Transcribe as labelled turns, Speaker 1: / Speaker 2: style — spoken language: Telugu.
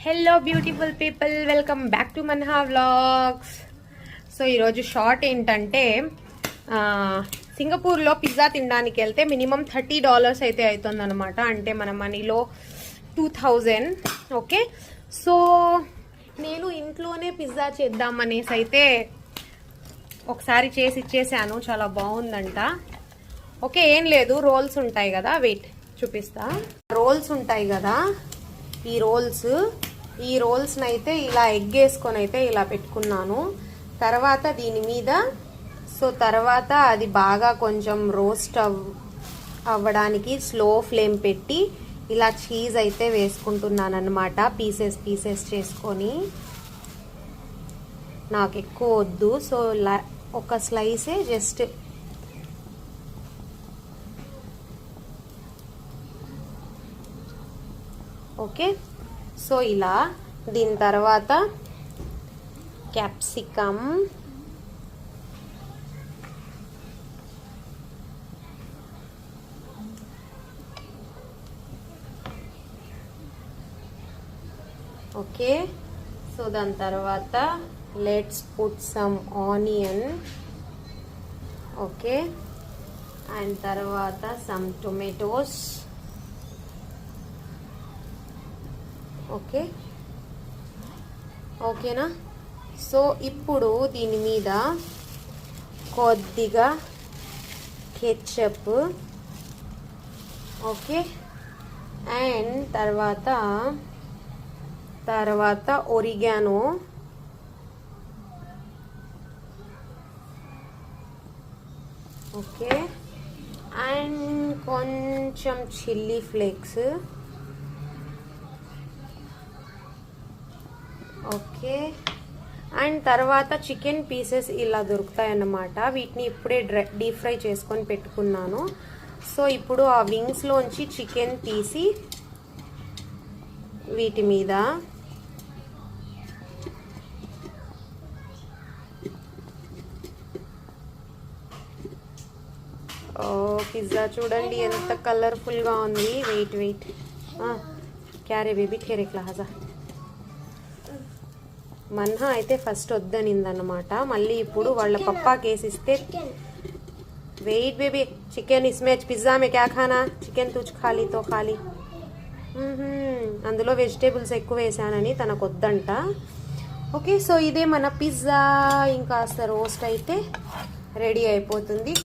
Speaker 1: Hello beautiful people, welcome back to Manha vlogs. So ఈరోజు షార్ట్ ఏంటంటే సింగపూర్లో పిజ్జా తినడానికి వెళ్తే మినిమం $30 అయితే అవుతుంది అనమాట. అంటే మన మనీలో 2000. ఓకే, సో నేను ఇంట్లోనే పిజ్జా చేద్దామనేసి అయితే ఒకసారి చేసి ఇచ్చేసాను. చాలా బాగుందంట. ఓకే, ఏం లేదు, రోల్స్ ఉంటాయి కదా, వెయిట్ చూపిస్తా. రోల్స్ ఉంటాయి కదా, ఈ రోల్స్ని అయితే ఇలా ఎగ్ వేసుకొని అయితే ఇలా పెట్టుకున్నాను. తర్వాత దీని మీద తర్వాత అది బాగా కొంచెం రోస్ట్ అవ్వడానికి స్లో ఫ్లేమ్ పెట్టి ఇలా చీజ్ అయితే వేసుకుంటున్నాను అనమాట. పీసెస్ చేసుకొని, నాకు ఎక్కువ వద్దు, సో ఒక స్లైసే జస్ట్. ఓకే, సో ఇలా దీని తర్వాత క్యాప్సికమ్, ఓకే, సో దాని తర్వాత let's put some onion. Okay, and తర్వాత సమ్ టొమాటోస్. ఓకే, ఓకేనా. సో ఇప్పుడు దీని మీద కొద్దిగా కెచప్, ఓకే, అండ్ తర్వాత ఒరిగానో, ఓకే, అండ్ కొంచెం చిల్లీ ఫ్లేక్స్. ఓకే, అండ్ తర్వాత చికెన్ పీసెస్ ఇలా దొరుకుతాయి అన్నమాట. వీటిని ఇప్పుడే డీప్ ఫ్రై చేసుకొని పెట్టుకున్నాను. సో ఇప్పుడు ఆ వింగ్స్లోంచి చికెన్ తీసి వీటి మీద పిజ్జా చూడండి ఎంత కలర్ఫుల్గా ఉంది. వెయిట్ క్యారే బేబీ ఠేరే క్లాజా. మన్హా అయితే ఫస్ట్ వద్దనిందన్నమాట. మళ్ళీ ఇప్పుడు వాళ్ళ పప్పా కేసిస్తే, వెయిట్ బేబీ, చికెన్ ఇస్మే పిజ్జా మే క్యా ఖానా, చికెన్ తుచ్ ఖాళీ తో ఖాళీ. అందులో వెజిటేబుల్స్ ఎక్కువ వేసానని తనకు వద్దంట. ఓకే, సో ఇదే మన పిజ్జా. ఇంకాస్త రోస్ట్ అయితే రెడీ అయిపోతుంది.